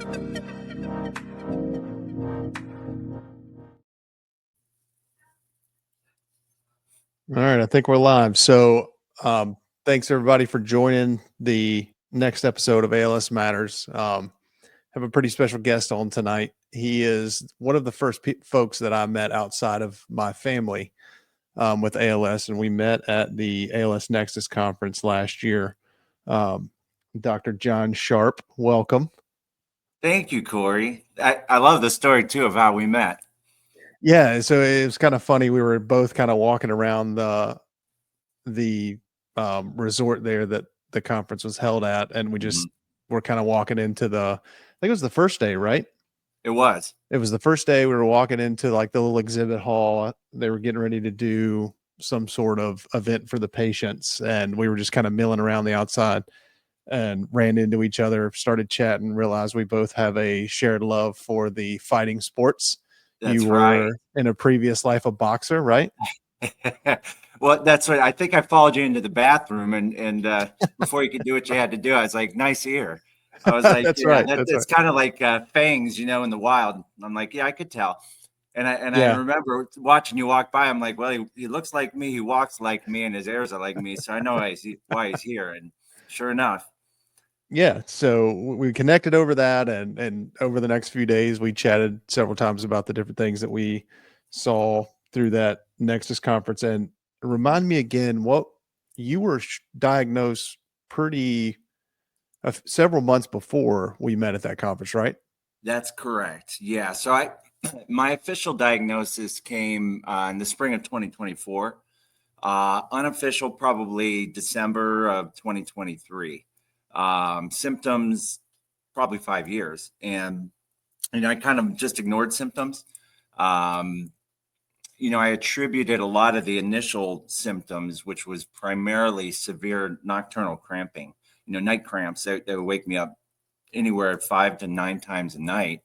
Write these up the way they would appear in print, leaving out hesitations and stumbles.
All right, I think we're live. So, thanks everybody for joining the next episode of ALS Matters. Have a pretty special guest on tonight. He is one of the first folks that I met outside of my family with ALS, and we met at the ALS Nexus conference last year. Dr. John Sharpe, welcome. Thank you, Cory. I love the story too of how we met. Yeah, so it was kind of funny. We were both kind of walking around the resort there that the conference was held at, and we just were kind of walking into I think it was the first day, right? It was the first day. We were walking into like the little exhibit hall. They were getting ready to do some sort of event for the patients, and we were just kind of milling around the outside and ran into each other, started chatting, realized we both have a shared love for the fighting sports. That's You right. were in a previous life a boxer, right? Well, that's what I think. I followed you into the bathroom, and before you could do what you had to do, I was like, "Nice ear." I was like, That's "Yeah, right. that's Right. kind of like fangs, in the wild." I'm like, "Yeah, I could tell." I Yeah. remember watching you walk by. I'm like, "Well, he looks like me. He walks like me, and his ears are like me. So I know why he's here." And sure enough. Yeah, so we connected over that, and over the next few days, we chatted several times about the different things that we saw through that Nexus conference. And remind me again, what you were diagnosed pretty several months before we met at that conference, right? That's correct. Yeah. So my official diagnosis came in the spring of 2024. Unofficial, probably December of 2023. Symptoms, probably 5 years. And, I kind of just ignored symptoms. I attributed a lot of the initial symptoms, which was primarily severe nocturnal cramping, night cramps that would wake me up anywhere 5 to 9 times a night.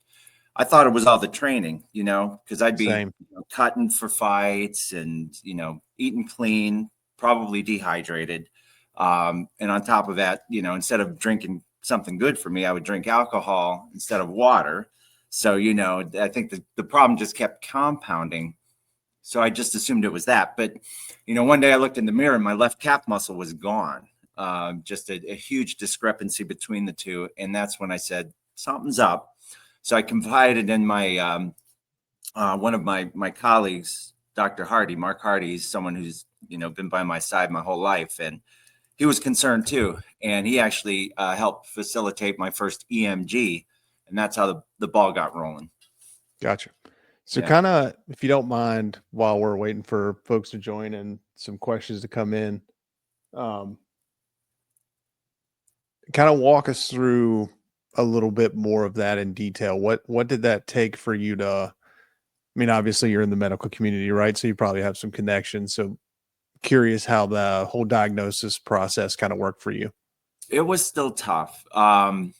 I thought it was all the training, because I'd be cutting for fights and, eating clean, probably dehydrated. And on top of that, instead of drinking something good for me, I would drink alcohol instead of water. So, I think the problem just kept compounding. So I just assumed it was that. But, one day I looked in the mirror and my left calf muscle was gone. Just a huge discrepancy between the two. And that's when I said, something's up. So I confided in my one of my colleagues, Dr. Hardy, Mark Hardy. He's someone who's been by my side my whole life, and he was concerned too. And he actually helped facilitate my first EMG, and that's how the ball got rolling. Gotcha. So kind of, if you don't mind, while we're waiting for folks to join and some questions to come in, kind of walk us through a little bit more of that in detail. What did that take for you to, I mean, obviously you're in the medical community, right? So you probably have some connections. So curious how the whole diagnosis process kind of worked for you. It was still tough. To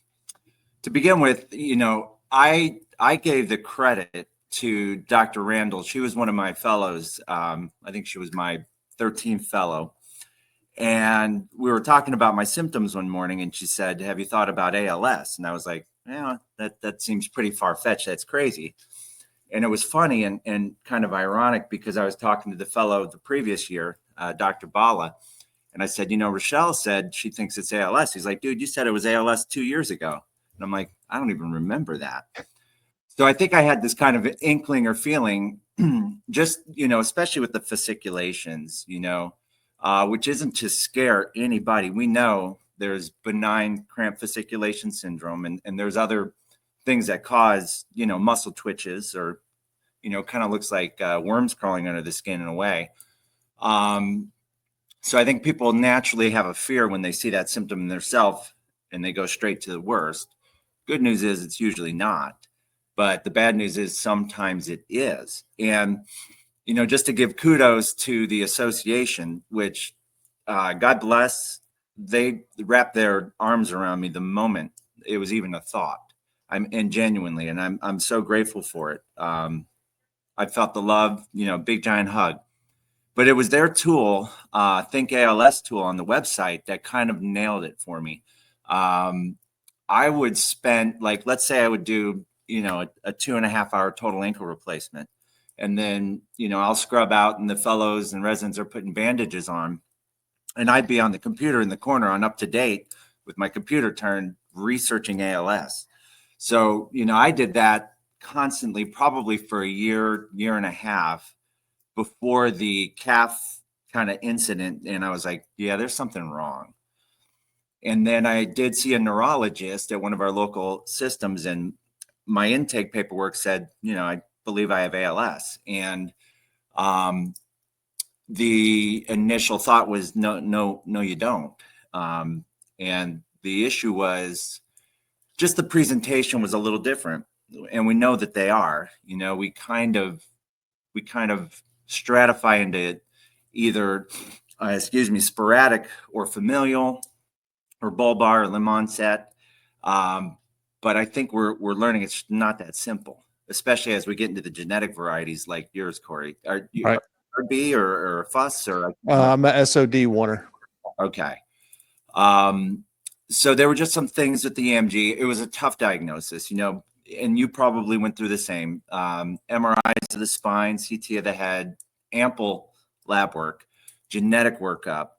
begin with, I gave the credit to Dr. Randall. She was one of my fellows. I think she was my 13th fellow. And we were talking about my symptoms one morning, and she said, "Have you thought about ALS?" And I was like, "Yeah, that seems pretty far-fetched. That's crazy." And it was funny and kind of ironic because I was talking to the fellow the previous year, Dr. Bala, and I said, "Rochelle said she thinks it's ALS." He's like, "Dude, you said it was ALS 2 years ago." And I'm like, "I don't even remember that." So I think I had this kind of inkling or feeling, just, especially with the fasciculations, which isn't to scare anybody. We know there's benign cramp fasciculation syndrome, and there's other things that cause, muscle twitches or, kind of looks like worms crawling under the skin in a way. So I think people naturally have a fear when they see that symptom in themselves and they go straight to the worst. Good news is it's usually not. But the bad news is sometimes it is. And, just to give kudos to the association, which God bless, they wrapped their arms around me the moment it was even a thought. And genuinely, and I'm so grateful for it. I felt the love, big giant hug. But it was their tool, Think ALS tool on the website that kind of nailed it for me. I would spend, like, let's say I would do, a 2.5 hour total ankle replacement. And then, I'll scrub out and the fellows and residents are putting bandages on. And I'd be on the computer in the corner on Up to Date with my computer turned researching ALS. So, I did that constantly, probably for a year and a half before the calf kind of incident. And I was like, yeah, there's something wrong. And then I did see a neurologist at one of our local systems, and my intake paperwork said, I believe I have ALS. And the initial thought was, no, you don't. And the issue was just the presentation was a little different. And we know that they are, we kind of stratify into either, sporadic or familial or bulbar or limb onset. But I think we're learning it's not that simple, especially as we get into the genetic varieties like yours, Cory. Are you Right. RB or FUS or? I'm a SOD warner. Okay. So there were just some things with the EMG. It was a tough diagnosis, and you probably went through the same. MRIs of the spine, CT of the head, ample lab work, genetic workup.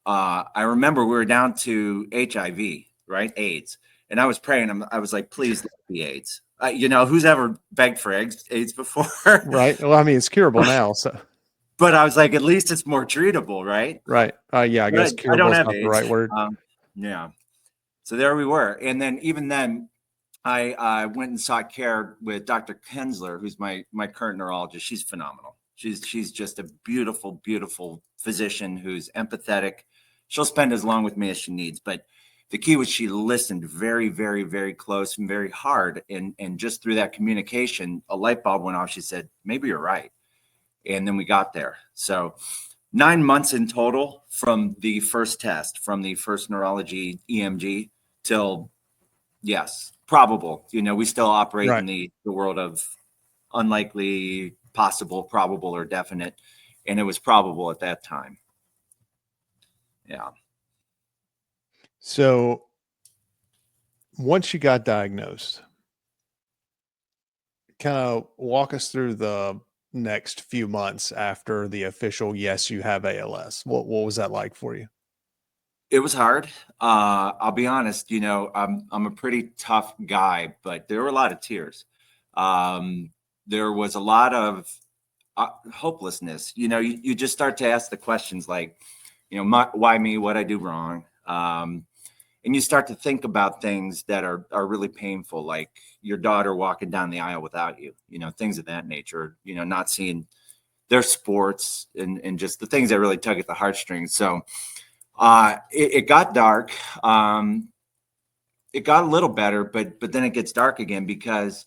I remember we were down to HIV, right? AIDS. And I was praying. I was like, please let it be AIDS. Who's ever begged for AIDS before? Right. Well, I mean, it's curable now. So, but I was like, at least it's more treatable, right? right. Yeah, I guess I curable don't is have not AIDS. the right word. Yeah. So there we were. And then even then, I went and sought care with Dr. Kensler, who's my current neurologist. She's phenomenal. She's just a beautiful, beautiful physician who's empathetic. She'll spend as long with me as she needs. But the key was she listened very, very, very close and very hard. And just through that communication, a light bulb went off. She said, maybe you're right. And then we got there. So 9 months in total from the first test, from the first neurology EMG till, yes, probable. We still operate in the world of unlikely, possible, probable, or definite. And it was probable at that time. Yeah. So once you got diagnosed, kind of walk us through the next few months after the official, yes, you have ALS. What was that like for you? It was hard. I'll be honest, I'm a pretty tough guy, but there were a lot of tears. There was a lot of hopelessness. You just start to ask the questions like, why me? What I do wrong? And you start to think about things that are really painful, like your daughter walking down the aisle without you, things of that nature, not seeing their sports and just the things that really tug at the heartstrings. So it got dark. It got a little better, but then it gets dark again because,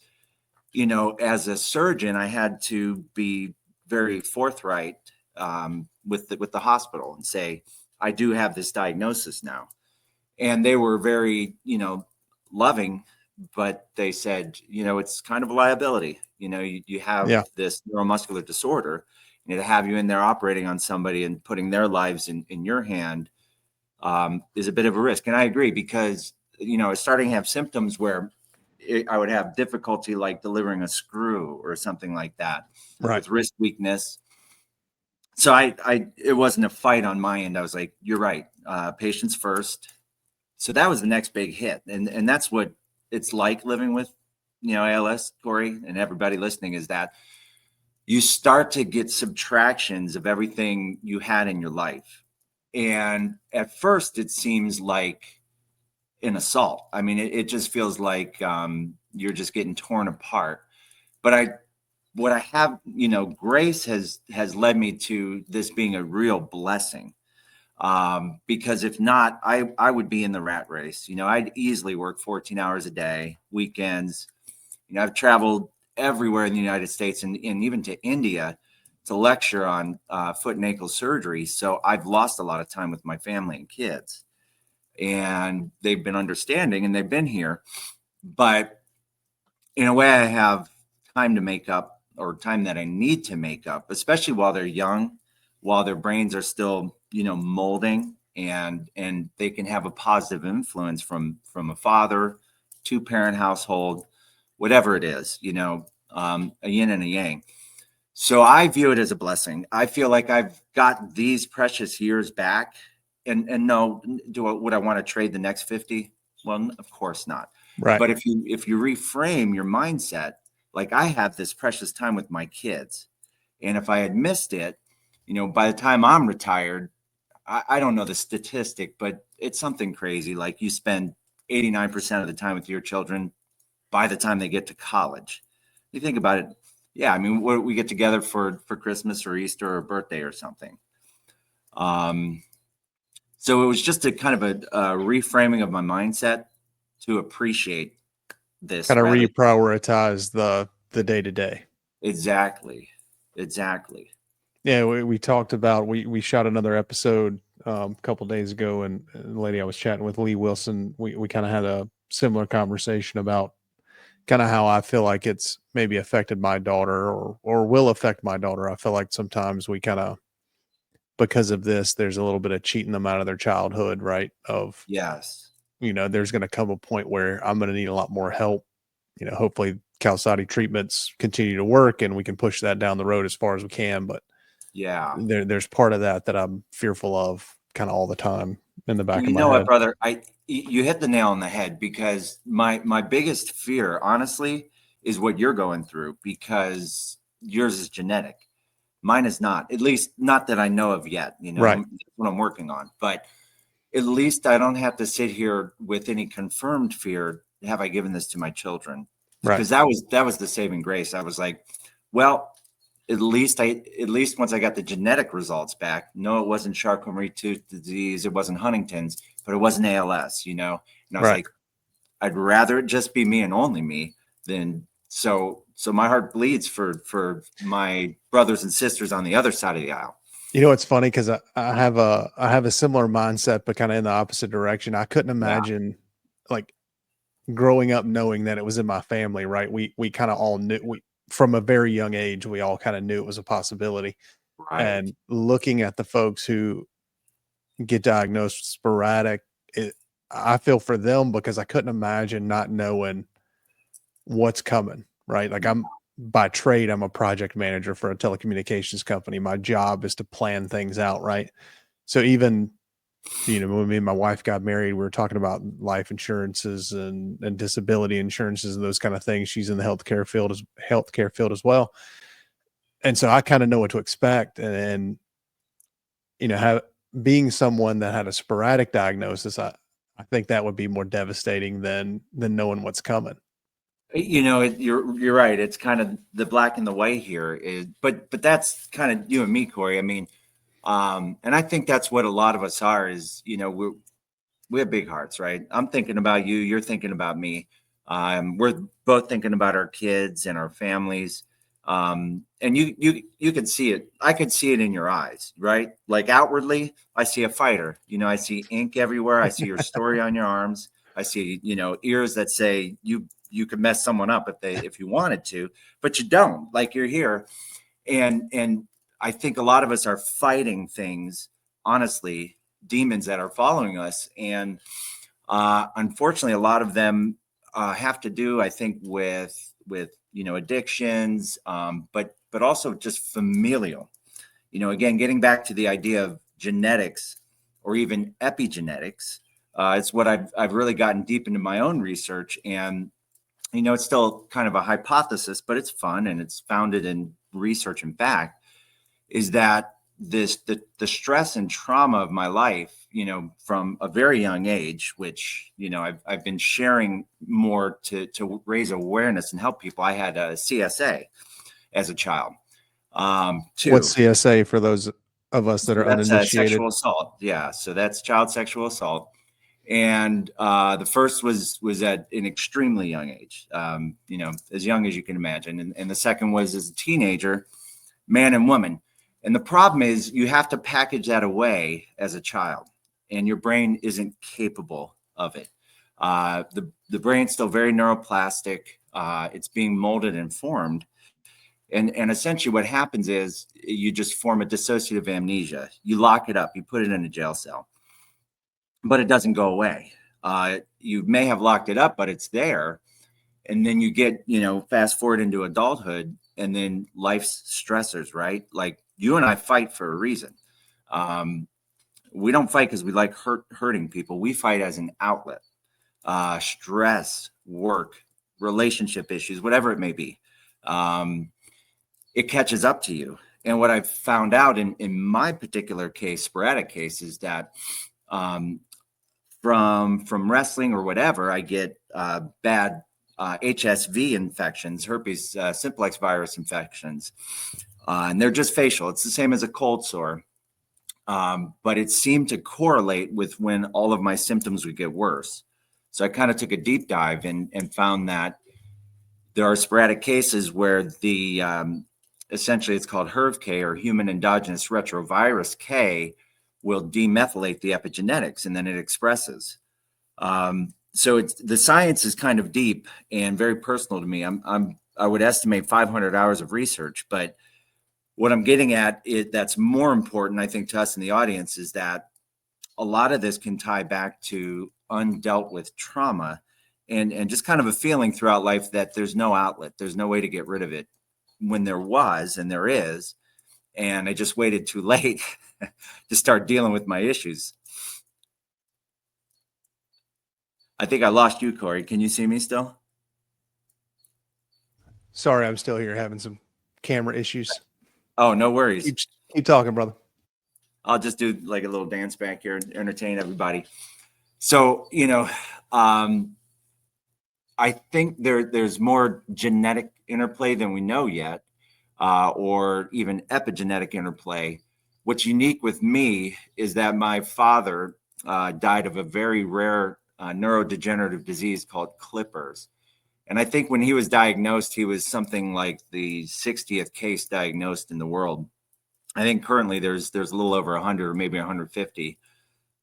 as a surgeon, I had to be very forthright with the hospital and say, I do have this diagnosis now. And they were very, loving, but they said, it's kind of a liability. You have this neuromuscular disorder, to have you in there operating on somebody and putting their lives in your hand is a bit of a risk. And I agree because, I was starting to have symptoms where I would have difficulty like delivering a screw or something like that, with wrist weakness. So it wasn't a fight on my end. I was like, you're right. Patients first. So that was the next big hit. And that's what it's like living with, ALS, Cory, and everybody listening, is that you start to get subtractions of everything you had in your life. And at first it seems like an assault. I mean, it just feels like you're just getting torn apart. But what I have, grace has led me to this being a real blessing. Because if not, I would be in the rat race. I'd easily work 14 hours a day, weekends. I've traveled everywhere in the United States and even to India to lecture on foot and ankle surgery. So I've lost a lot of time with my family and kids, and they've been understanding and they've been here. But in a way, I have time to make up, or time that I need to make up, especially while they're young, while their brains are still, molding, and they can have a positive influence from a father 2-parent household, whatever it is, you know, a yin and a yang. So I view it as a blessing. I feel like I've got these precious years back, and no, would I want to trade the next 50? Well, of course not. Right. But if you reframe your mindset, like I have this precious time with my kids, and if I had missed it, you know, by the time I'm retired, I don't know the statistic, but it's something crazy. Like you spend 89% of the time with your children by the time they get to college. You think about it. Yeah, I mean, we get together for Christmas or Easter or birthday or something. So it was just a kind of a reframing of my mindset to appreciate this. Kind of reprioritize the day to day. Exactly. Yeah, we talked about we shot another episode a couple days ago, and the lady I was chatting with, Lee Wilson, we kind of had a similar conversation about kind of how I feel like it's maybe affected my daughter or will affect my daughter. I feel like sometimes we kind of, because of this, there's a little bit of cheating them out of their childhood, right? Of, Yes. you know, there's going to come a point where I'm going to need a lot more help. You know, hopefully Qalsody treatments continue to work and we can push that down the road as far as we can. But yeah, there's part of that I'm fearful of kind of all the time in the back of my head. You know what, brother? You hit the nail on the head, because my biggest fear, honestly, is what you're going through, because yours is genetic. Mine is not, at least not that I know of yet. You know, Right. That's what I'm working on. But at least I don't have to sit here with any confirmed fear. Have I given this to my children? Right. Because that was the saving grace. I was like, well, at least once I got the genetic results back, no, it wasn't Charcot-Marie-Tooth disease, it wasn't Huntington's, but it wasn't ALS, you know? And I was like, I'd rather it just be me and only me than so my heart bleeds for my brothers and sisters on the other side of the aisle. You know, it's funny because I have a similar mindset, but kind of in the opposite direction. I couldn't imagine like growing up knowing that it was in my family, right? We kind of all knew, from a very young age, we all kind of knew it was a possibility. Right. And looking at the folks who get diagnosed sporadic, I feel for them, because I couldn't imagine not knowing what's coming, right? Like by trade, I'm a project manager for a telecommunications company. My job is to plan things out, right? So even, you know, when me and my wife got married, we were talking about life insurances and disability insurances and those kind of things. She's in the healthcare field as well. And so I kind of know what to expect. And you know, being someone that had a sporadic diagnosis, I think that would be more devastating than knowing what's coming. You know, you're right. It's kind of the black and the white here but that's kind of you and me, Cory. I mean, and I think that's what a lot of us are, is, you know, we have big hearts, right? I'm thinking about you. You're thinking about me. We're both thinking about our kids and our families. And you can see it. I could see it in your eyes, right? Like outwardly, I see a fighter. You know, I see ink everywhere. I see your story on your arms. I see, you know, ears that say you could mess someone up if you wanted to, but you don't. Like, you're here, and I think a lot of us are fighting things, honestly, demons that are following us, and unfortunately, a lot of them have to do, I think, with you know, addictions, but also just familial. You know, again, getting back to the idea of genetics or even epigenetics, it's what I've really gotten deep into my own research, and you know, it's still kind of a hypothesis, but it's fun and it's founded in research and fact, is that the stress and trauma of my life, you know, from a very young age, which, you know, I've been sharing more to raise awareness and help people. I had a CSA as a child. What's CSA for those of us that are uninitiated? Sexual assault. Yeah. So that's child sexual assault. And the first was at an extremely young age, you know, as young as you can imagine. And the second was as a teenager, man and woman. And the problem is you have to package that away as a child, and your brain isn't capable of it. The brain's still very neuroplastic. It's being molded and formed. And essentially what happens is you just form a dissociative amnesia. You lock it up, you put it in a jail cell, but it doesn't go away. You may have locked it up, but it's there. And then you get, fast forward into adulthood, and then life's stressors, right? Like you and I fight for a reason. We don't fight because we like hurting people. We fight as an outlet. Stress, work, relationship issues, whatever it may be. It catches up to you. And what I've found out in my particular case, sporadic case, is that from wrestling or whatever, I get bad HSV infections, herpes simplex virus infections, and they're just facial. It's the same as a cold sore, but it seemed to correlate with when all of my symptoms would get worse. So I kind of took a deep dive and found that there are sporadic cases where the essentially it's called HERV-K, or human endogenous retrovirus K, will demethylate the epigenetics, and then it expresses. So the science is kind of deep and very personal to me. I would estimate 500 hours of research, but what I'm getting at that's more important, I think, to us in the audience, is that a lot of this can tie back to undealt with trauma and just kind of a feeling throughout life that there's no outlet, there's no way to get rid of it, when there was, and there is. And I just waited too late to start dealing with my issues. I think I lost you, Cory. Can you see me still? Sorry, I'm still here having some camera issues. Oh, no worries. Keep talking, brother. I'll just do like a little dance back here and entertain everybody. So, I think there's more genetic interplay than we know yet, or even epigenetic interplay. What's unique with me is that my father died of a very rare neurodegenerative disease called Clippers. And I think when he was diagnosed, he was something like the 60th case diagnosed in the world. I think currently there's a little over 100 or maybe 150.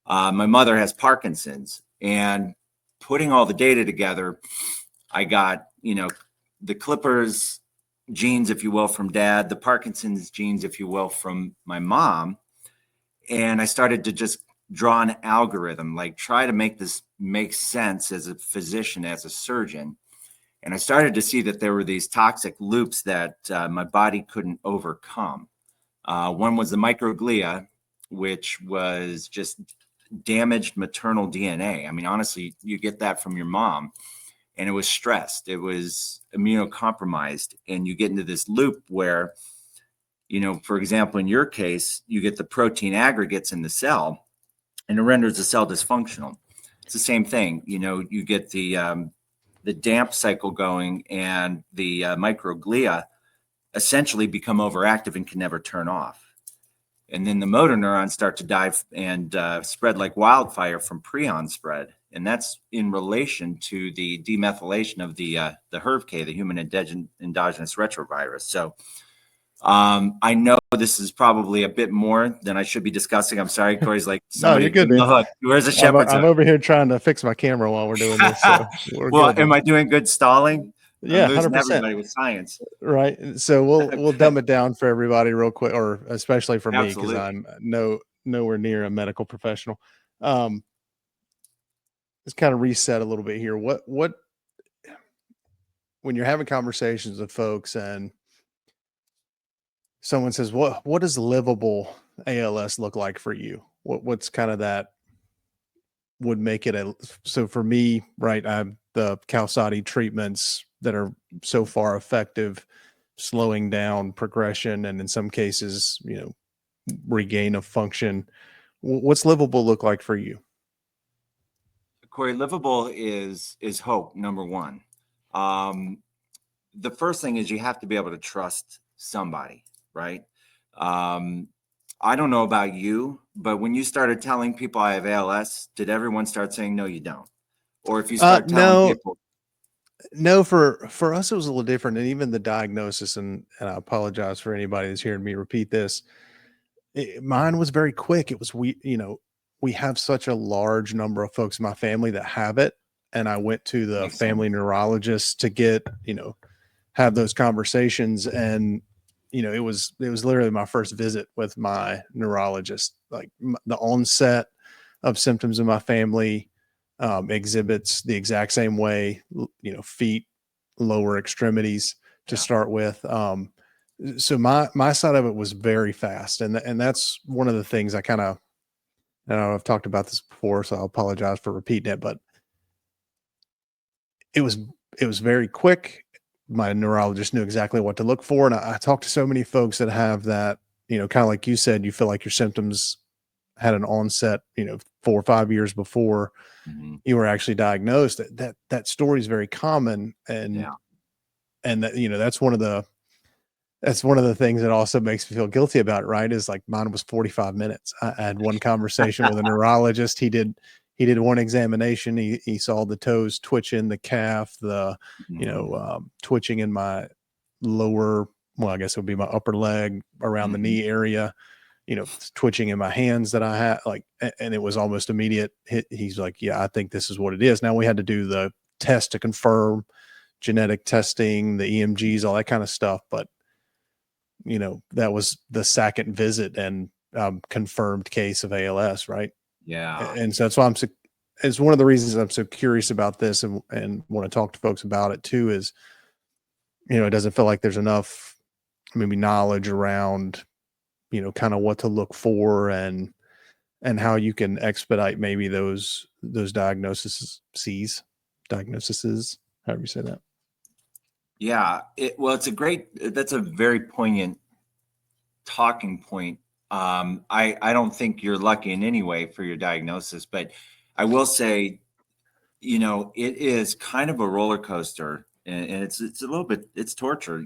My mother has Parkinson's, and putting all the data together, I got, the Clippers genes, if you will, from dad, the Parkinson's genes, if you will, from my mom. And I started to just draw an algorithm, like try to make this make sense as a physician, as a surgeon. And I started to see that there were these toxic loops that my body couldn't overcome. One was the microglia, which was just damaged maternal DNA. I mean, honestly, you get that from your mom. And it was stressed. It was immunocompromised. And you get into this loop where, for example, in your case, you get the protein aggregates in the cell, and it renders the cell dysfunctional. It's the same thing. You get the DAMP cycle going, and the microglia essentially become overactive and can never turn off. And then the motor neurons start to die and spread like wildfire from prion spread. And that's in relation to the demethylation of the HERV-K, the human endogenous retrovirus. So I know this is probably a bit more than I should be discussing. I'm sorry, Cory's like, no, you're good, man. Where's the shepherd's I'm over here trying to fix my camera while we're doing this. So well, am I doing good stalling? Yeah, I'm losing 100%. everybody with science. Right. So we'll dumb it down for everybody real quick, or especially for me, because I'm nowhere near a medical professional. Let's kind of reset a little bit here. What when you're having conversations with folks and someone says, what does livable ALS look like for you? What's kind of that would make it so for me, right, I have the Qalsody treatments that are so far effective, slowing down progression, and in some cases, regain of function. What's livable look like for you? Cory, livable is hope, number one. The first thing is you have to be able to trust somebody, right? I don't know about you, but when you started telling people I have ALS, did everyone start saying, no, you don't? Or if you start telling people. No, for us, it was a little different. And even the diagnosis, and I apologize for anybody that's hearing me repeat this. Mine was very quick. It was, we have such a large number of folks in my family that have it. And I went to the family neurologist to get, have those conversations. And, it was literally my first visit with my neurologist, like the onset of symptoms in my family exhibits the exact same way, feet, lower extremities to Yeah. start with. So my side of it was very fast. And that's one of the things I don't know, I've talked about this before, so I'll apologize for repeating it, but it was, it was very quick. My neurologist knew exactly what to look for. And I talked to so many folks that have that, kind of like you said, you feel like your symptoms had an onset, 4 or 5 years before Mhm. you were actually diagnosed. That story is very common. Yeah. And that, that's one of the things that also makes me feel guilty about it, right? Is like mine was 45 minutes. I had one conversation with a neurologist. He did one examination. He saw the toes twitching, the calf, the, Mhm. twitching in my lower, well, I guess it would be my upper leg around the Mhm. knee area, twitching in my hands that I had, like, and it was almost immediate. He's like, yeah, I think this is what it is. Now we had to do the test to confirm, genetic testing, the EMGs, all that kind of stuff. But that was the second visit and confirmed case of ALS, right? Yeah. And so that's why it's one of the reasons I'm so curious about this and want to talk to folks about it too, is, it doesn't feel like there's enough maybe knowledge around, kind of what to look for and how you can expedite maybe those diagnoses, however you say that. Yeah. Well, that's a very poignant talking point. I don't think you're lucky in any way for your diagnosis, but I will say, it is kind of a roller coaster, and it's a little bit, it's torture.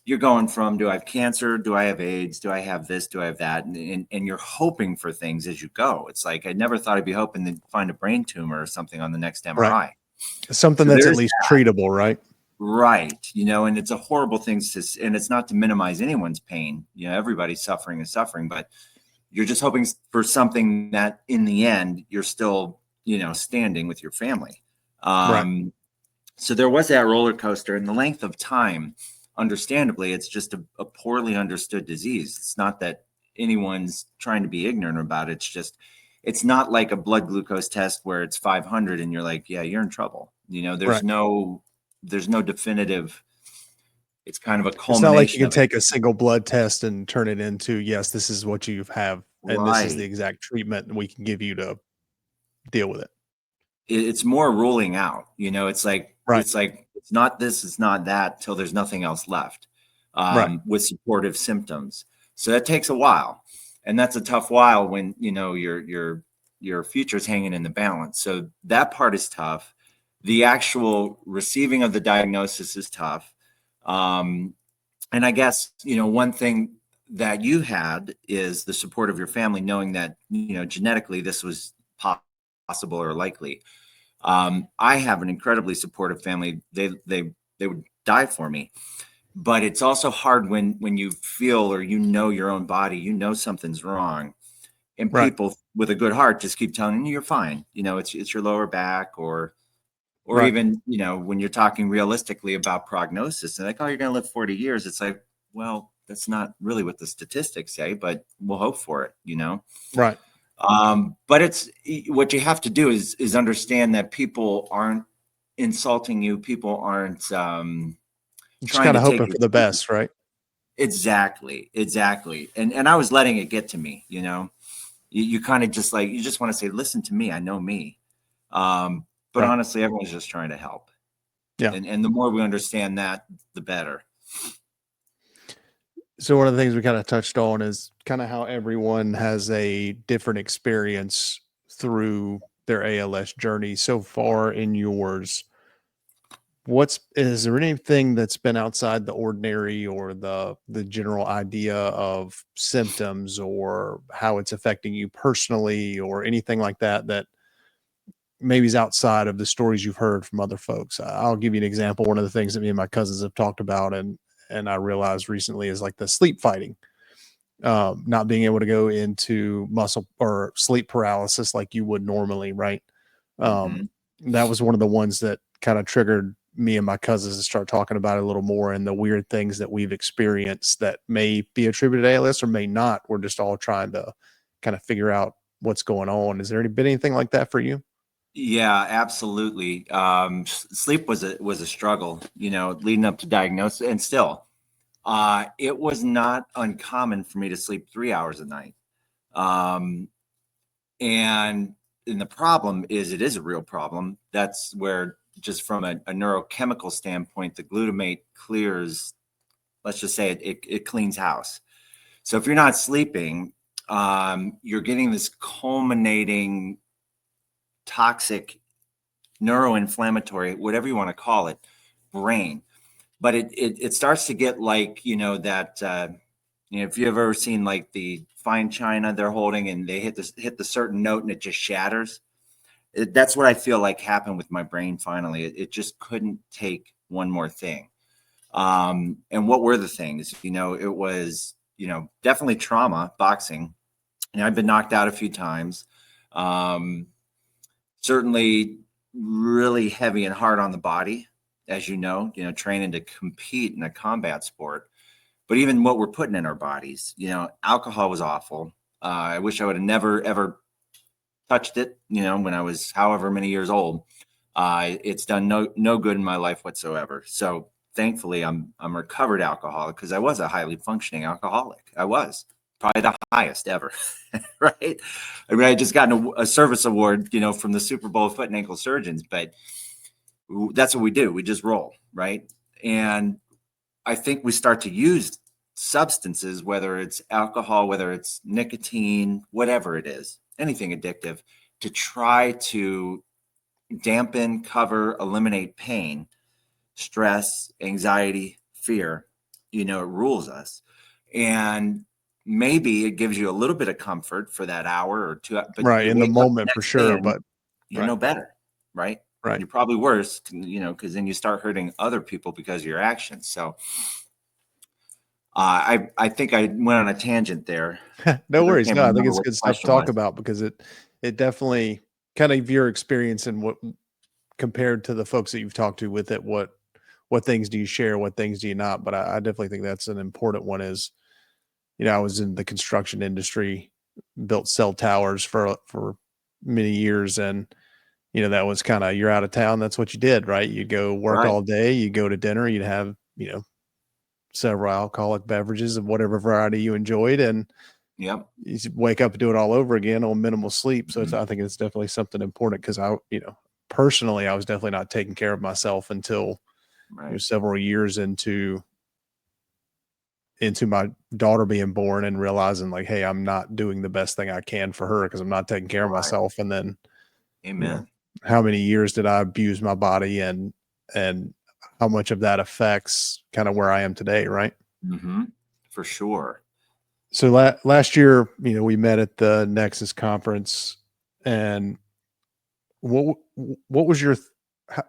You're going from, do I have cancer? Do I have AIDS? Do I have this? Do I have that? And you're hoping for things as you go. It's like, I never thought I'd be hoping to find a brain tumor or something on the next Right. MRI. Something So that's at there's least treatable, right? right. And it's a horrible thing and it's not to minimize anyone's pain. Everybody's suffering is suffering, but you're just hoping for something that in the end, you're still, standing with your family. Right. So there was that roller coaster, and the length of time, understandably, it's just a poorly understood disease. It's not that anyone's trying to be ignorant about it. It's just, it's not like a blood glucose test where it's 500 and you're like, yeah, you're in trouble. Right. There's no definitive, it's kind of a It's not like you culmination can of it. take a single blood test and turn it into, yes, this is what you have, and this is the Right. exact treatment we can give you to deal with it. It's more ruling out, Right. it's not this, it's not that, till there's nothing else left, Right. with supportive symptoms. So that takes a while, and that's a tough while when your future's hanging in the balance. So that part is tough. The actual receiving of the diagnosis is tough. um, and I guess one thing that you had is the support of your family, knowing that genetically this was possible or likely. I have an incredibly supportive family. They would die for me. But it's also hard when you feel, or your own body, something's wrong, and Right. people with a good heart just keep telling you you're fine. It's your lower back, or Right. even when you're talking realistically about prognosis, and like, oh, you're going to live 40 years. It's like, well, that's not really what the statistics say, but we'll hope for it. Right. But it's what you have to do is understand that people aren't insulting you. People aren't Just trying kind to of take hoping your for the best, right? exactly. And I was letting it get to me. You kind of just like, you just want to say, listen to me. I know me. But Right. honestly, everyone's just trying to help. Yeah. And the more we understand that, the better. So one of the things we kind of touched on is kind of how everyone has a different experience through their ALS journey. So far in yours, is there anything that's been outside the ordinary, or the general idea of symptoms or how it's affecting you personally, or anything like that that maybe is outside of the stories you've heard from other folks? I'll give you an example. One of the things that me and my cousins have talked about, and I realized recently, is like the sleep fighting, not being able to go into muscle or sleep paralysis like you would normally, right? Um, Mhm. that was one of the ones that kind of triggered me and my cousins to start talking about it a little more, and the weird things that we've experienced that may be attributed to ALS or may not. We're just all trying to kind of figure out what's going on. Is there been anything like that for you? Yeah, absolutely. Sleep was a struggle, leading up to diagnosis, and still, it was not uncommon for me to sleep 3 hours a night. Um, and and the problem is, it is a real problem. That's where, just from a neurochemical standpoint, the glutamate clears. Let's just say it cleans house. So if you're not sleeping, you're getting this culminating toxic neuroinflammatory, whatever you want to call it, brain. But it starts to get like, that, if you've ever seen like the fine china they're holding and they hit the certain note and it just shatters. That's what I feel like happened with my brain finally. It just couldn't take one more thing. And what were the things? It was, definitely trauma, boxing. I've been knocked out a few times. Certainly really heavy and hard on the body, as training to compete in a combat sport. But even what we're putting in our bodies, alcohol was awful. I wish I would have never, ever touched it, when I was however many years old. It's done no good in my life whatsoever. So thankfully, I'm a recovered alcoholic, because I was a highly functioning alcoholic. I was probably the highest ever, right? I mean, I just gotten a service award, from the Super Bowl foot and ankle surgeons, but that's what we do. We just roll, right? And I think we start to use substances, whether it's alcohol, whether it's nicotine, whatever it is, anything addictive, to try to dampen, cover, eliminate pain, stress, anxiety, fear. It rules us. And maybe it gives you a little bit of comfort for that hour or two, but Right. you In the wake up the moment for next day sure. and But you're right. no better, right? Right. You're probably worse, because then you start hurting other people because of your actions. So I think I went on a tangent there. No I worries. can't No, I think remember it's what the good stuff to question talk was. about, because it definitely kind of your experience and what compared to the folks that you've talked to with it, what things do you share, what things do you not? But I definitely think that's an important one. Is, I was in the construction industry, built cell towers for many years, and that was kind of, you're out of town, that's what you did, right? You go work Right. all day, you go to dinner, you'd have several alcoholic beverages of whatever variety you enjoyed, and Yep. you wake up and do it all over again on minimal sleep. So Mhm. I think it's definitely something important, because personally, I was definitely not taking care of myself until Right. several years into my daughter being born, and realizing like, hey, I'm not doing the best thing I can for her because I'm not taking care of Right. myself. And then, you know, Amen. how many years did I abuse my body, and how much of that affects kind of where I am today, right? Hmm. For sure. So last year, we met at the Nexus conference, and what what was your ho-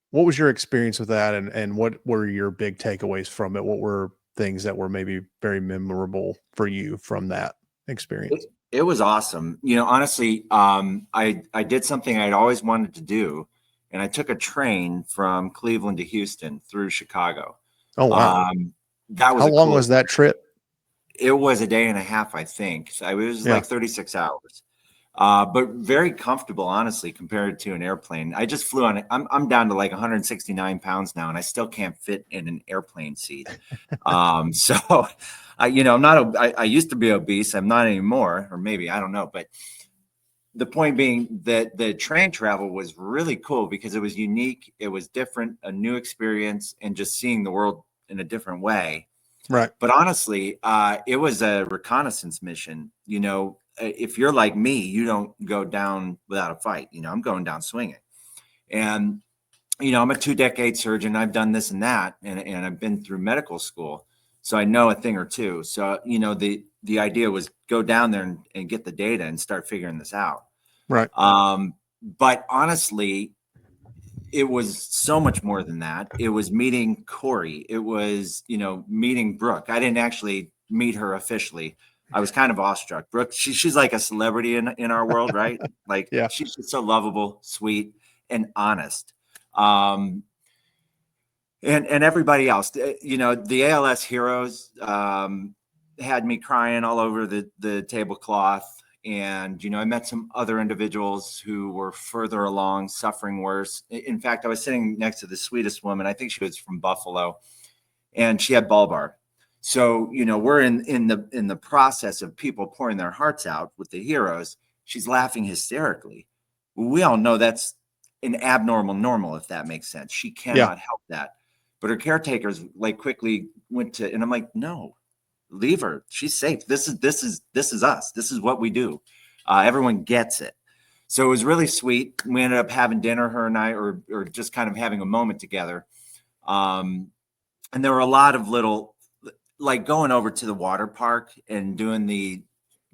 what was your experience with that, and what were your big takeaways from it? What were things that were maybe very memorable for you from that experience? It was awesome. Honestly, I did something I'd always wanted to do, and I took a train from Cleveland to Houston through Chicago. Oh, wow. Um, that was How a long cool was that experience. trip? It was a day and a half, I think. So it was Yeah. like 36 hours. But very comfortable, honestly, compared to an airplane. I just flew on it. I'm down to like 169 pounds now, and I still can't fit in an airplane seat. So, I'm not. I used to be obese. I'm not anymore, or maybe I don't know. But the point being that the train travel was really cool because it was unique. It was different, a new experience, and just seeing the world in a different way. Right. But honestly, it was a reconnaissance mission. If you're like me, you don't go down without a fight. I'm going down swinging. And, I'm a 2-decade surgeon. I've done this and that, and I've been through medical school. So I know a thing or two. So, the idea was go down there and get the data and start figuring this out. Right. But honestly, it was so much more than that. It was meeting Cory. It was, meeting Brooke. I didn't actually meet her officially. I was kind of awestruck. Brooke, she's like a celebrity in our world, right? Like, Yeah. she's just so lovable, sweet, and honest. Um, and everybody else, the ALS heroes had me crying all over the tablecloth. And, you know, I met some other individuals who were further along, suffering worse. In fact, I was sitting next to the sweetest woman. I think she was from Buffalo, and she had bulbar. So, you know, we're in the process of people pouring their hearts out with the heroes. She's laughing hysterically. We all know that's an abnormal normal, if that makes sense. She cannot help that. But her caretakers like quickly went to, and I'm like, no, leave her. She's safe. This is us. This is what we do. Everyone gets it. So it was really sweet. We ended up having dinner, her and I, or just kind of having a moment together. And there were a lot of little, like going over to the water park and doing the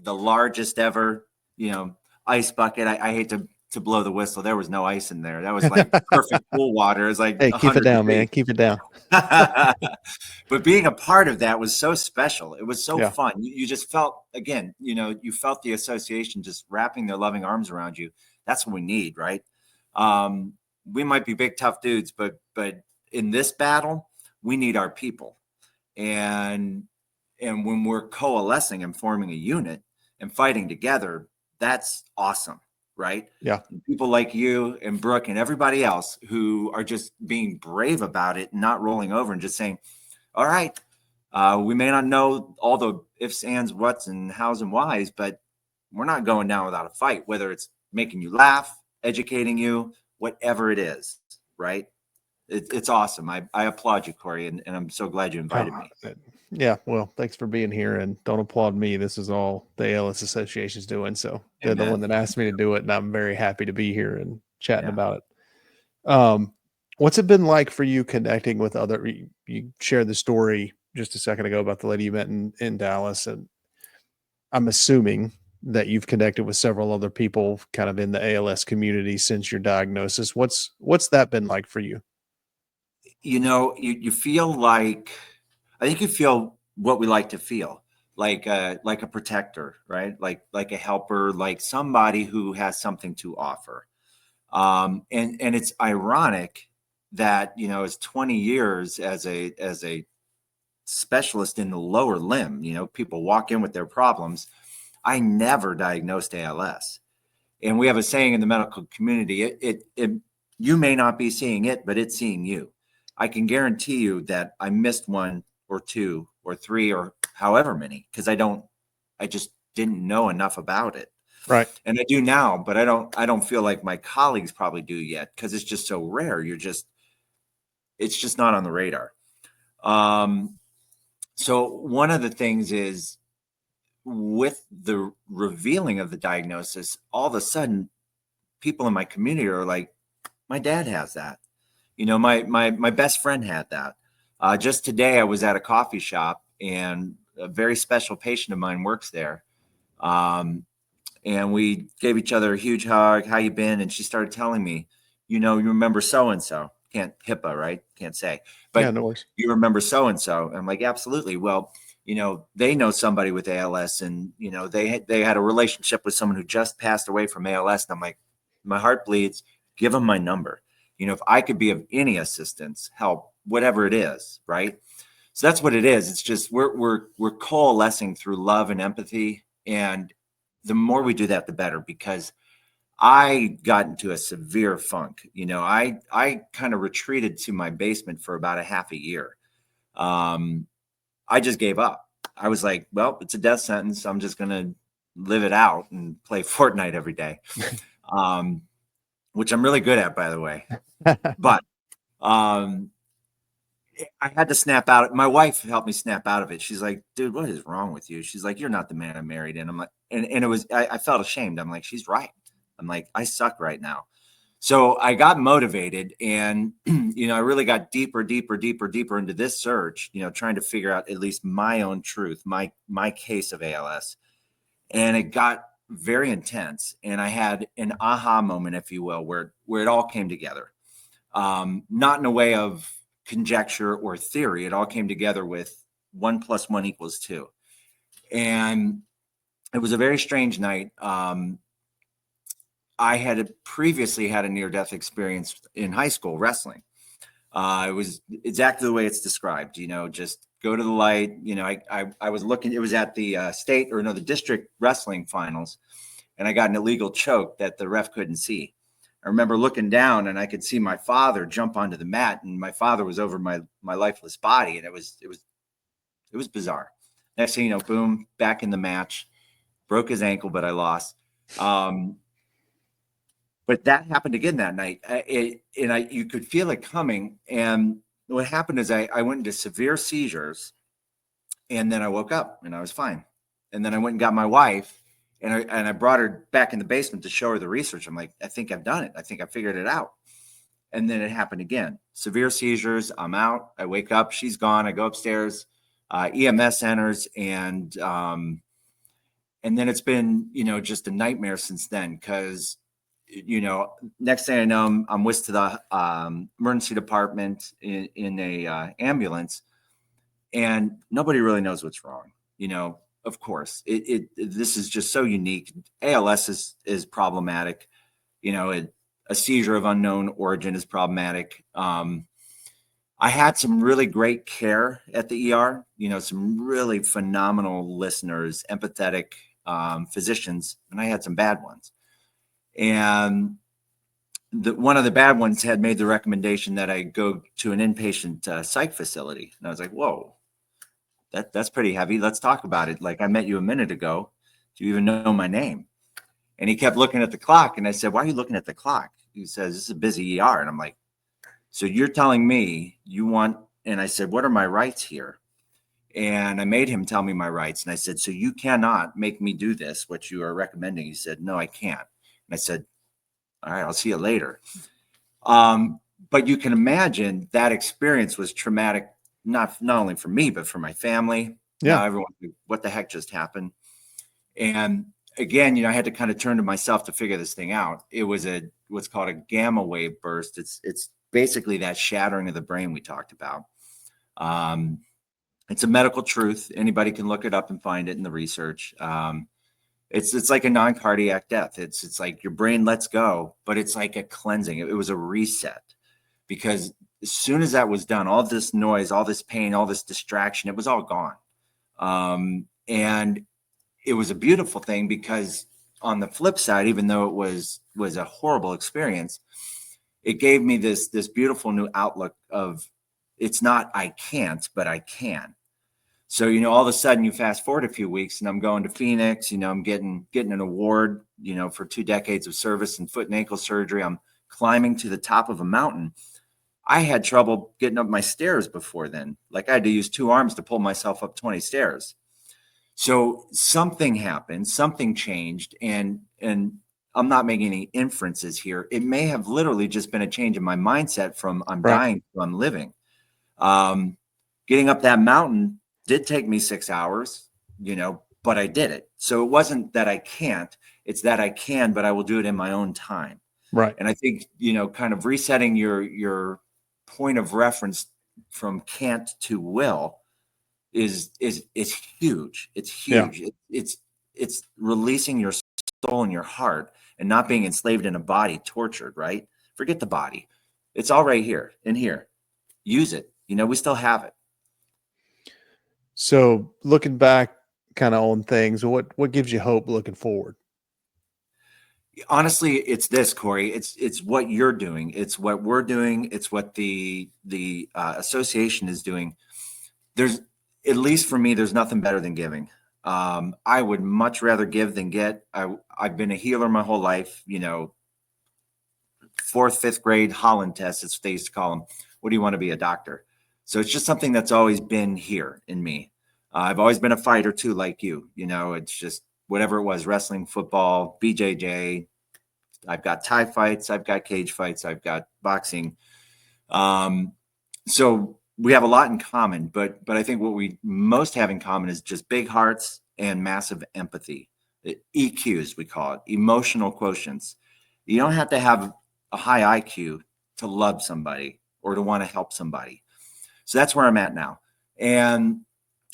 largest ever, you know, ice bucket. I hate to blow the whistle. There was no ice in there. That was like perfect pool water. It was like, hey, keep it down, man. Keep it down. But being a part of that was so special. It was so fun. You just felt, again, you know, you felt the association just wrapping their loving arms around you. That's what we need, right? We might be big, tough dudes, but in this battle, we need our people. And when we're coalescing and forming a unit and fighting together, that's awesome, right? Yeah. And people like you and Brooke and everybody else who are just being brave about it, not rolling over and just saying, all right, we may not know all the ifs, ands, whats, and hows and whys, but we're not going down without a fight, whether it's making you laugh, educating you, whatever it is, right? It's awesome. I applaud you, Cory, and I'm so glad you invited me. Yeah, well, thanks for being here, and don't applaud me. This is all the ALS Association is doing, so they're the one that asked me to do it, and I'm very happy to be here and chatting about it. What's it been like for you connecting with other? You shared the story just a second ago about the lady you met in Dallas, and I'm assuming that you've connected with several other people kind of in the ALS community since your diagnosis. What's that been like for you? You know, you feel like, I think you feel what we like to feel, like a protector, right? Like a helper, like somebody who has something to offer. And it's ironic that, you know, it's 20 years as a specialist in the lower limb, you know, people walk in with their problems. I never diagnosed ALS. And we have a saying in the medical community, you may not be seeing it, but it's seeing you. I can guarantee you that I missed one or two or three or however many, because I just didn't know enough about it. Right. And I do now, but I don't feel like my colleagues probably do yet, because it's just so rare. It's just not on the radar. So one of the things is, with the revealing of the diagnosis, all of a sudden people in my community are like, my dad has that. You know, my best friend had that. Just today, I was at a coffee shop, and a very special patient of mine works there. And we gave each other a huge hug. How you been? And she started telling me, you know, you remember so-and-so. Can't HIPAA, right? Can't say. But yeah, no worries. You remember so-and-so. I'm like, absolutely. Well, you know, they know somebody with ALS, and, you know, they had a relationship with someone who just passed away from ALS. And I'm like, my heart bleeds. Give them my number. You know, if I could be of any assistance, help, whatever it is, right? So that's what it is. It's just we're coalescing through love and empathy, and the more we do that, the better. Because I got into a severe funk. You know, I kind of retreated to my basement for about a half a year. I just gave up. I was like, well, it's a death sentence. I'm just gonna live it out and play Fortnite every day. Which I'm really good at, by the way. But I had to snap out. My wife helped me snap out of it. She's like, dude, what is wrong with you? She's like, you're not the man I married. And I'm like, and it was, I felt ashamed. I'm like, she's right. I'm like, I suck right now. So I got motivated, and, you know, I really got deeper into this search, you know, trying to figure out at least my own truth, my case of ALS. And it got very intense. And I had an aha moment, if you will, where it all came together. Not in a way of conjecture or theory. It all came together with 1 + 1 = 2. And it was a very strange night. I had previously had a near-death experience in high school wrestling. It was exactly the way it's described, just go to the light. I was looking, it was at the the district wrestling finals, and I got an illegal choke that the ref couldn't see. I remember looking down and I could see my father jump onto the mat, and my father was over my lifeless body. And it was bizarre. Next thing you know, boom, back in the match, broke his ankle, but I lost. But that happened again that night. You could feel it coming. And what happened is I went into severe seizures, and then I woke up and I was fine. And then I went and got my wife, and I brought her back in the basement to show her the research. I'm like, I think I've done it. I think I figured it out. And then it happened again. Severe seizures. I'm out. I wake up. She's gone. I go upstairs. EMS enters, and then it's been, just a nightmare since then. Because, next thing I know, I'm whisked to the emergency department in a ambulance, and nobody really knows what's wrong. Of course, this is just so unique. ALS is problematic. A seizure of unknown origin is problematic. I had some really great care at the ER, some really phenomenal listeners, empathetic physicians, and I had some bad ones. And one of the bad ones had made the recommendation that I go to an inpatient psych facility. And I was like, whoa, that's pretty heavy. Let's talk about it. Like, I met you a minute ago. Do you even know my name? And he kept looking at the clock. And I said, why are you looking at the clock? He says, this is a busy ER. And I'm like, so you're telling me you want, and I said, what are my rights here? And I made him tell me my rights. And I said, so you cannot make me do this, what you are recommending. He said, no, I can't. And I said, all right, I'll see you later. But you can imagine that experience was traumatic, not only for me, but for my family. Yeah. Now everyone, what the heck just happened? And again, I had to kind of turn to myself to figure this thing out. It was what's called a gamma wave burst. It's basically that shattering of the brain we talked about. It's a medical truth. Anybody can look it up and find it in the research. It's like a non-cardiac death. It's like your brain lets go, but it's like a cleansing. It was a reset, because as soon as that was done, all this noise, all this pain, all this distraction, it was all gone. And it was a beautiful thing, because on the flip side, even though it was a horrible experience, it gave me this beautiful new outlook of, it's not I can't, but I can. So, all of a sudden you fast forward a few weeks and I'm going to Phoenix, I'm getting an award, for 2 decades of service in foot and ankle surgery. I'm climbing to the top of a mountain. I had trouble getting up my stairs before then. Like, I had to use 2 arms to pull myself up 20 stairs. So something happened, something changed, and I'm not making any inferences here. It may have literally just been a change in my mindset from I'm dying to I'm living. Getting up that mountain did take me 6 hours, but I did it. So it wasn't that I can't, it's that I can, but I will do it in my own time. Right. And I think, kind of resetting your point of reference from can't to will is huge. It's huge. Yeah. It's releasing your soul and your heart and not being enslaved in a body, tortured, right? Forget the body. It's all right here in here. Use it. We still have it. So looking back kind of on things, what gives you hope looking forward? Honestly, it's this, Cory. It's what you're doing. It's what we're doing. It's what the association is doing. There's, at least for me, there's nothing better than giving. I would much rather give than get. I've been a healer my whole life. 4th, 5th grade Holland test, as they used to call them. What do you want to be? A doctor. So it's just something that's always been here in me. I've always been a fighter too, like you. It's just whatever it was, wrestling, football, BJJ. I've got Thai fights. I've got cage fights. I've got boxing. So we have a lot in common, but I think what we most have in common is just big hearts and massive empathy. EQs, we call it, emotional quotients. You don't have to have a high IQ to love somebody or to want to help somebody. So that's where I'm at now. And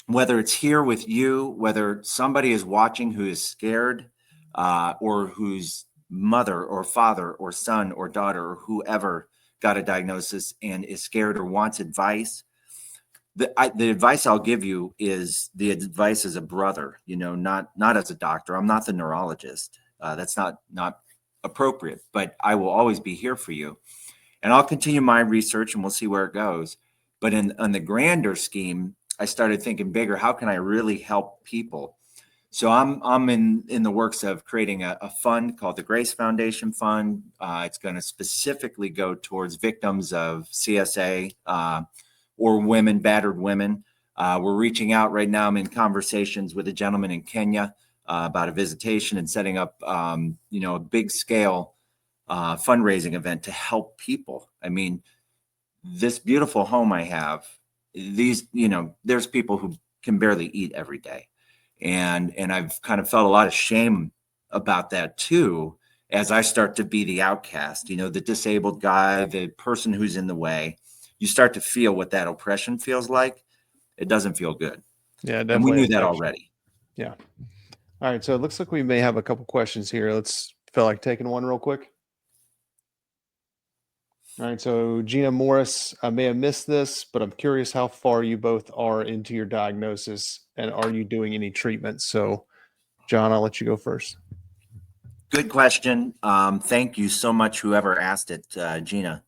whether it's here with you, whether somebody is watching who is scared, or whose mother or father or son or daughter or whoever got a diagnosis and is scared or wants advice, the advice I'll give you is the advice as a brother, not as a doctor. I'm not the neurologist. That's not appropriate, but I will always be here for you. And I'll continue my research and we'll see where it goes. But on the grander scheme, I started thinking bigger. How can I really help people? So I'm in the works of creating a fund called the Grace Foundation Fund. It's going to specifically go towards victims of CSA or women, battered women. We're reaching out right now. I'm in conversations with a gentleman in Kenya about a visitation and setting up, a big scale fundraising event to help people. I mean, this beautiful home I have, there's people who can barely eat every day. And I've kind of felt a lot of shame about that too, as I start to be the outcast, the disabled guy, the person who's in the way. You start to feel what that oppression feels like. It doesn't feel good. Yeah, definitely. And we knew that already. Yeah. All right. So it looks like we may have a couple questions here. Let's feel like taking one real quick. All right. So Gina Morris, I may have missed this, but I'm curious how far you both are into your diagnosis and are you doing any treatment? So John, I'll let you go first. Good question. Thank you so much, whoever asked it, Gina.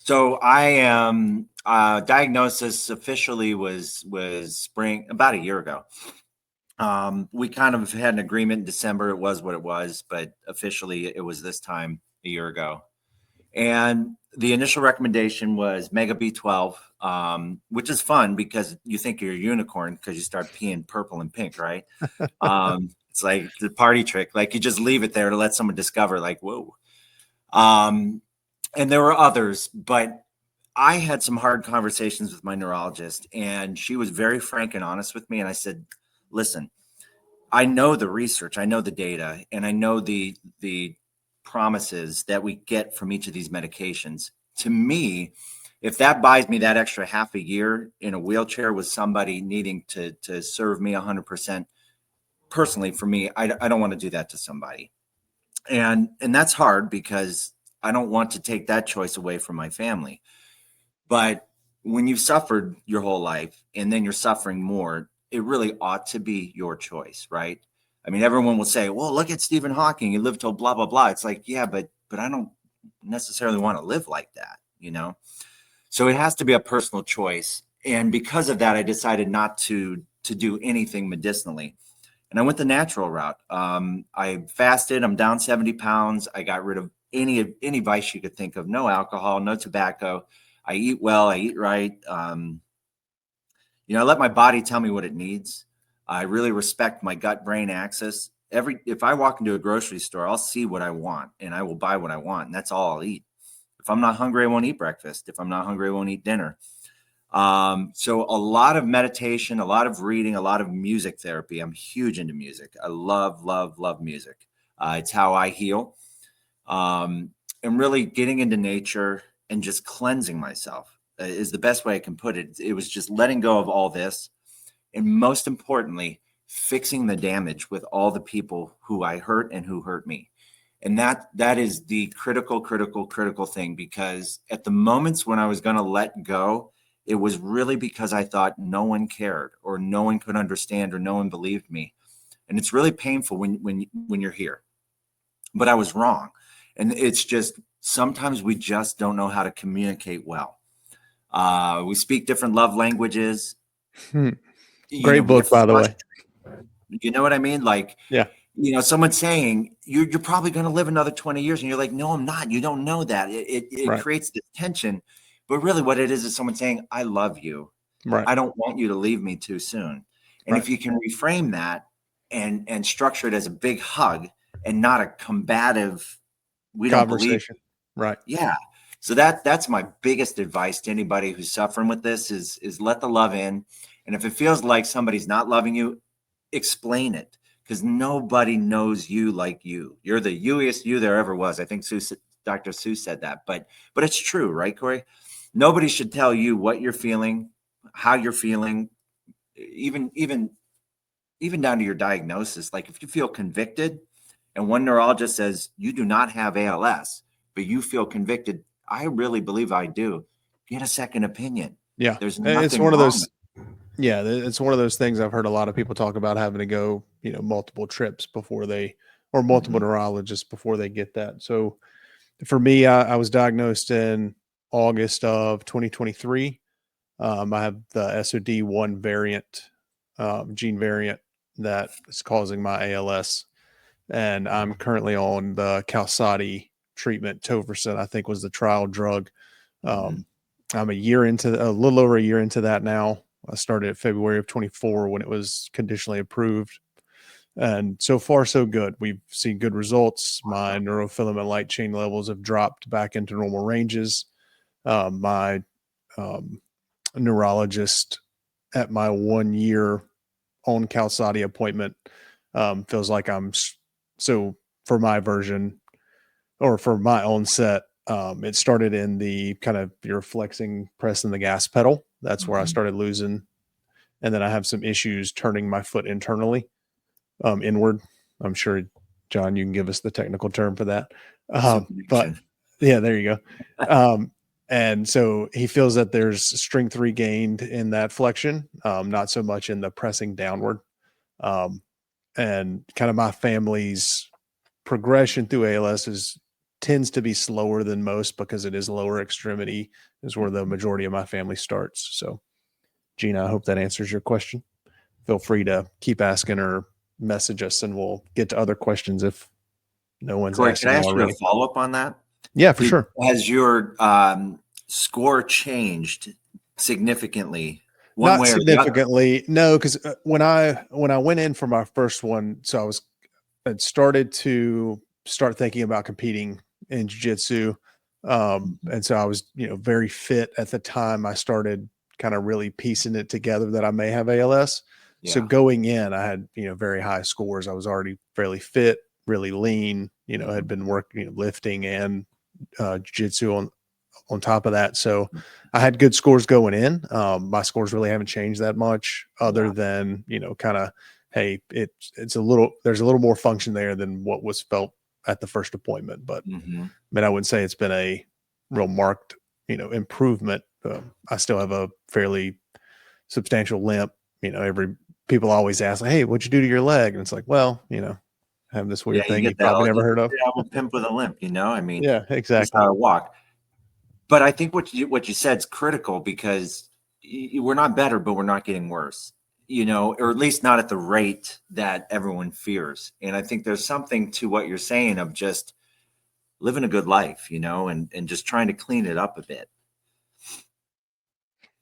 So I am diagnosis officially was spring, about a year ago. We kind of had an agreement in December. It was what it was, but officially it was this time a year ago. And the initial recommendation was Mega B12, which is fun because you think you're a unicorn because you start peeing purple and pink, right? It's like the party trick. Like you just leave it there to let someone discover, like, whoa. And there were others, but I had some hard conversations with my neurologist and she was very frank and honest with me. And I said, listen, I know the research, I know the data, and I know the promises that we get from each of these medications. To me, if that buys me that extra half a year in a wheelchair with somebody needing to serve me 100%, personally for me, I don't want to do that to somebody. And that's hard because I don't want to take that choice away from my family. But when you've suffered your whole life and then you're suffering more, it really ought to be your choice, right? I mean, everyone will say, well, look at Stephen Hawking, he lived till blah, blah, blah. It's like, yeah, but I don't necessarily want to live like that, So it has to be a personal choice. And because of that, I decided not to do anything medicinally. And I went the natural route. I fasted, I'm down 70 pounds. I got rid of any vice you could think of, no alcohol, no tobacco. I eat well, I eat right. I let my body tell me what it needs. I really respect my gut-brain axis. If I walk into a grocery store, I'll see what I want and I will buy what I want. And that's all I'll eat. If I'm not hungry, I won't eat breakfast. If I'm not hungry, I won't eat dinner. So a lot of meditation, a lot of reading, a lot of music therapy. I'm huge into music. I love, love, love music. It's how I heal. And really getting into nature and just cleansing myself is the best way I can put it. It was just letting go of all this. And most importantly, fixing the damage with all the people who I hurt and who hurt me. And that is the critical thing, because at the moments when I was going to let go, it was really because I thought no one cared or no one could understand or no one believed me. And it's really painful when you're here. But I was wrong. And it's just sometimes we just don't know how to communicate well. We speak different love languages. Great book, by the way. You know what I mean? Like, yeah. Someone saying you're probably going to live another 20 years and you're like, no, I'm not. You don't know that. It Right. creates this tension. But really what it is someone saying, I love you. Right. I don't want you to leave me too soon. And if you can reframe that and structure it as a big hug and not a combative, we don't believe. Right. Yeah. So that's my biggest advice to anybody who's suffering with this is let the love in. And if it feels like somebody's not loving you, explain it. Because nobody knows you like you. You're the youest you there ever was. I think Dr. Seuss said that, but it's true, right, Cory? Nobody should tell you what you're feeling, how you're feeling, even down to your diagnosis. Like if you feel convicted and one neurologist says you do not have ALS, but you feel convicted, I really believe I do. Get a second opinion. Yeah. There's It's nothing one of wrong those, with yeah, it's one of those things I've heard a lot of people talk about having to go, multiple trips before they, or it. multiple neurologists before they get that. So for me, I was diagnosed in August of 2023. I have the SOD1 variant, gene variant that is causing my ALS. And I'm currently on the Qalsody treatment. Tofersen, I think, was the trial drug. Um, I'm a little over a year into that now. I started at February of 24 when it was conditionally approved. And so far, so good. We've seen good results. My neurofilament light chain levels have dropped back into normal ranges. My neurologist at my 1 year on Qalsody appointment feels like so for my version or for my own set. It started in the kind of you're flexing, pressing the gas pedal. That's where I started losing. And then I have some issues turning my foot internally, inward. I'm sure, John, you can give us the technical term for that. But Supination. yeah, there you go. And so he feels that there's strength regained in that flexion, not so much in the pressing downward. And kind of my family's progression through ALS tends to be slower than most because it is lower extremity is where the majority of my family starts. So, Gina, I hope that answers your question. Feel free to keep asking or message us, and we'll get to other questions if no one's Cory, asked can I any ask you a already. follow-up on that? Yeah, for sure. Has your score changed significantly one Not way or the other? significantly, no, because when I went in for my first one, so had started to start thinking about competing in jiu-jitsu. And so I was, very fit at the time I started kind of really piecing it together that I may have ALS. So Yeah. going in, I had, very high scores. I was already fairly fit, really lean, had been working, lifting and jiu-jitsu on top of that. So I had good scores going in. My scores really haven't changed that much other than, kind of, hey, there's a little more function there than what was felt at the first appointment. But I mean, I wouldn't say it's been a real marked, improvement. I still have a fairly substantial limp. People always ask, hey, what'd you do to your leg? And it's like, well, I have this Yeah, weird you thing you get that. probably never heard of. I'm a pimp with a limp, I mean, Yeah, that's exactly. how I walk. But I think what you said is critical because we're not better, but we're not getting worse, or at least not at the rate that everyone fears. And I think there's something to what you're saying of just living a good life, and just trying to clean it up a bit.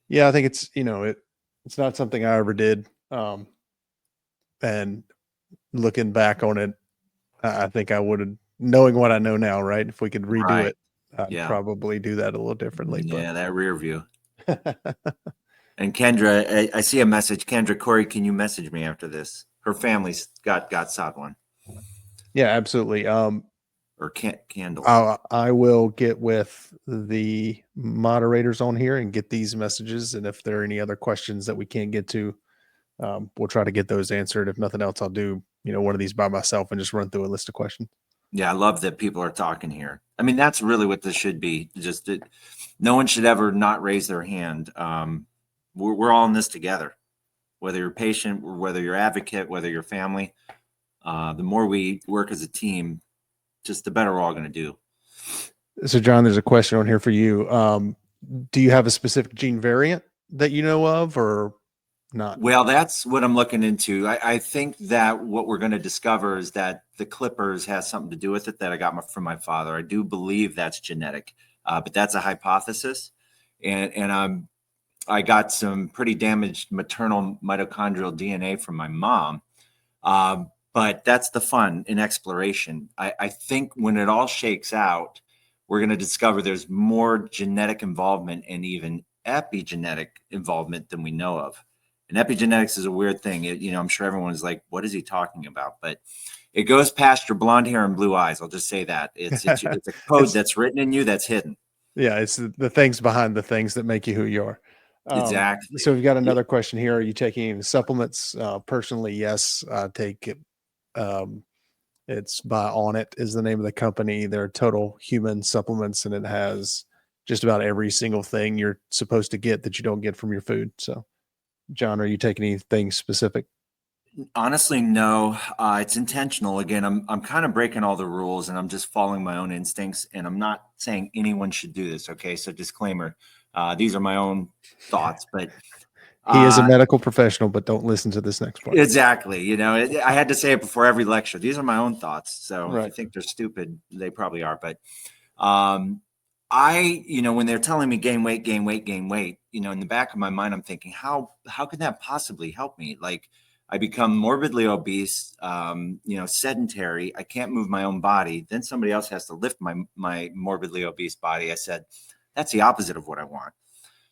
Yeah, I think it's it's not something I ever did. And looking back on it, I think I would have, knowing what I know now, right? If we could redo Right. it, I'd Yeah. probably do that a little differently. Yeah, that rear view. And Kendra, I see a message. Kendra, Cory, can you message me after this? Her family's got SOD1 Yeah, absolutely. or Candle. I will get with the moderators on here and get these messages. And if there are any other questions that we can't get to, we'll try to get those answered. If nothing else, I'll do, one of these by myself and just run through a list of questions. Yeah, I love that people are talking here. I mean, that's really what this should be. Just that no one should ever not raise their hand. We're all in this together, whether you're a patient, whether you're advocate, whether you're family. The more we work as a team, just the better we're all going to do. So, John, there's a question on here for you. Do you have a specific gene variant that you know of or not? Well, that's what I'm looking into. I think that what we're going to discover is that the clippers has something to do with it that I got from my father. I do believe that's genetic, but that's a hypothesis. And I got some pretty damaged maternal mitochondrial DNA from my mom. But that's the fun in exploration. I think when it all shakes out, we're going to discover there's more genetic involvement and even epigenetic involvement than we know of. And epigenetics is a weird thing. I'm sure everyone is like, what is he talking about? But it goes past your blonde hair and blue eyes. I'll just say that. It's a code that's written in you that's hidden. Yeah, it's the things behind the things that make you who you are. Exactly. So we've got another question here. Are you taking any supplements? Personally, yes, I take it. It's by On It is the name of the company. They're total human supplements, and it has just about every single thing you're supposed to get that you don't get from your food. So, John, are you taking anything specific? Honestly, no. It's intentional. Again, I'm kind of breaking all the rules, and I'm just following my own instincts. And I'm not saying anyone should do this. Okay, so disclaimer: these are my own thoughts, but He is a medical professional, but don't listen to this next part. exactly. You know, I had to say it before every lecture. These are my own thoughts. So if you think they're stupid, they probably are. But when they're telling me gain weight, in the back of my mind, I'm thinking, how could that possibly help me? Like, I become morbidly obese, sedentary. I can't move my own body. Then somebody else has to lift my morbidly obese body. I said, that's the opposite of what I want.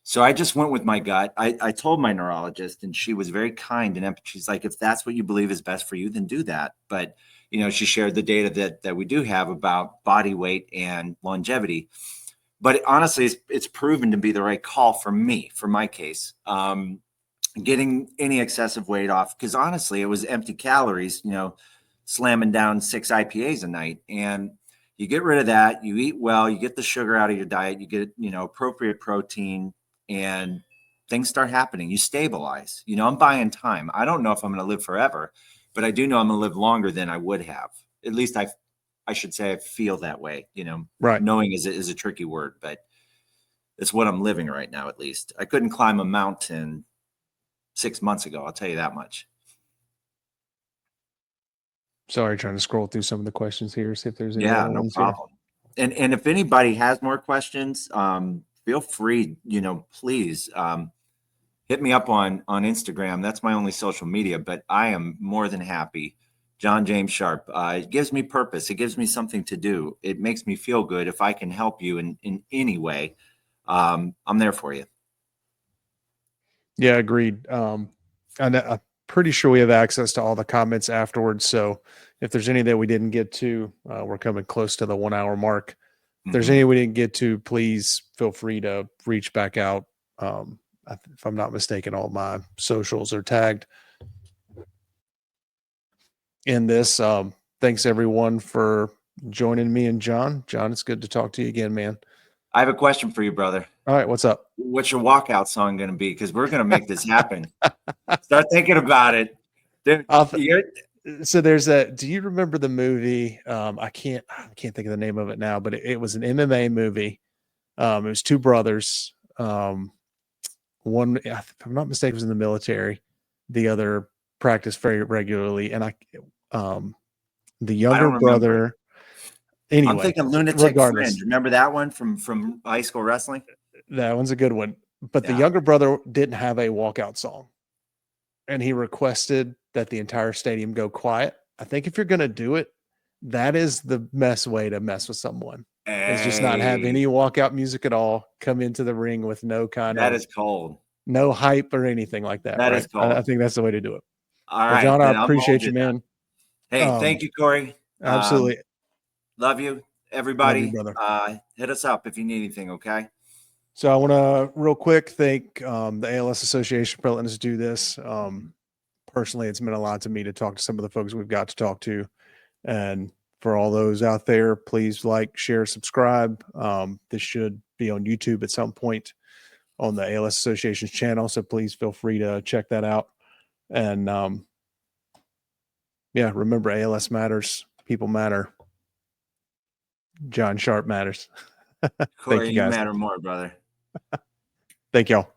So I just went with my gut. I told my neurologist, and she was very kind and she's like, if that's what you believe is best for you, then do that. But, she shared the data that we do have about body weight and longevity. But honestly, it's proven to be the right call for me, for my case. Getting any excessive weight off, because honestly, it was empty calories, slamming down 6 IPAs a night. And you get rid of that, you eat well, you get the sugar out of your diet, you get, appropriate protein, and things start happening. You stabilize. I'm buying time. I don't know if I'm going to live forever, but I do know I'm going to live longer than I would have. At least I should say I feel that way. Right. Knowing is a tricky word, but it's what I'm living right now. At least I couldn't climb a mountain 6 months ago. I'll tell you that much. Sorry, trying to scroll through some of the questions here, see if there's any Yeah, other no ones problem. Here. And if anybody has more questions, feel free, please hit me up on Instagram. That's my only social media, but I am more than happy. John James Sharpe. It gives me purpose. It gives me something to do. It makes me feel good. If I can help you in any way, I'm there for you. Yeah, agreed. And I'm pretty sure we have access to all the comments afterwards. So if there's any that we didn't get to, we're coming close to the 1 hour mark. If there's any we didn't get to, please feel free to reach back out. If I'm not mistaken, all my socials are tagged in this. Thanks everyone for joining me and John. John, it's good to talk to you again, man. I have a question for you, brother. All right, what's up? What's your walkout song going to be? Because we're going to make this happen. Start thinking about it. So there's do you remember the movie? I can't think of the name of it now, but it was an MMA movie. It was two brothers. One, if I'm not mistaken, was in the military. The other practiced very regularly. And the younger brother. Anyway, I'm thinking Lunatic Fringe. Remember that one from high school wrestling? That one's a good one. But the younger brother didn't have a walkout song. And he requested that the entire stadium go quiet. I think if you're going to do it, that is the best way to mess with someone. Is just not have any walkout music at all. Come into the ring with no that is cold. No hype or anything like that. That is cold. I think that's the way to do it. All right, John, I appreciate you, man. Hey, thank you, Cory. Absolutely. Love you, everybody. Love you, brother. Hit us up if you need anything, okay? So I want to real quick thank the ALS Association for letting us do this. Personally, it's meant a lot to me to talk to some of the folks we've got to talk to. And for all those out there, please like, share, subscribe. This should be on YouTube at some point on the ALS Association's channel. So please feel free to check that out. And remember, ALS matters. People matter. John Sharpe matters. Cory, Thank you, guys. You matter more, brother. Thank y'all.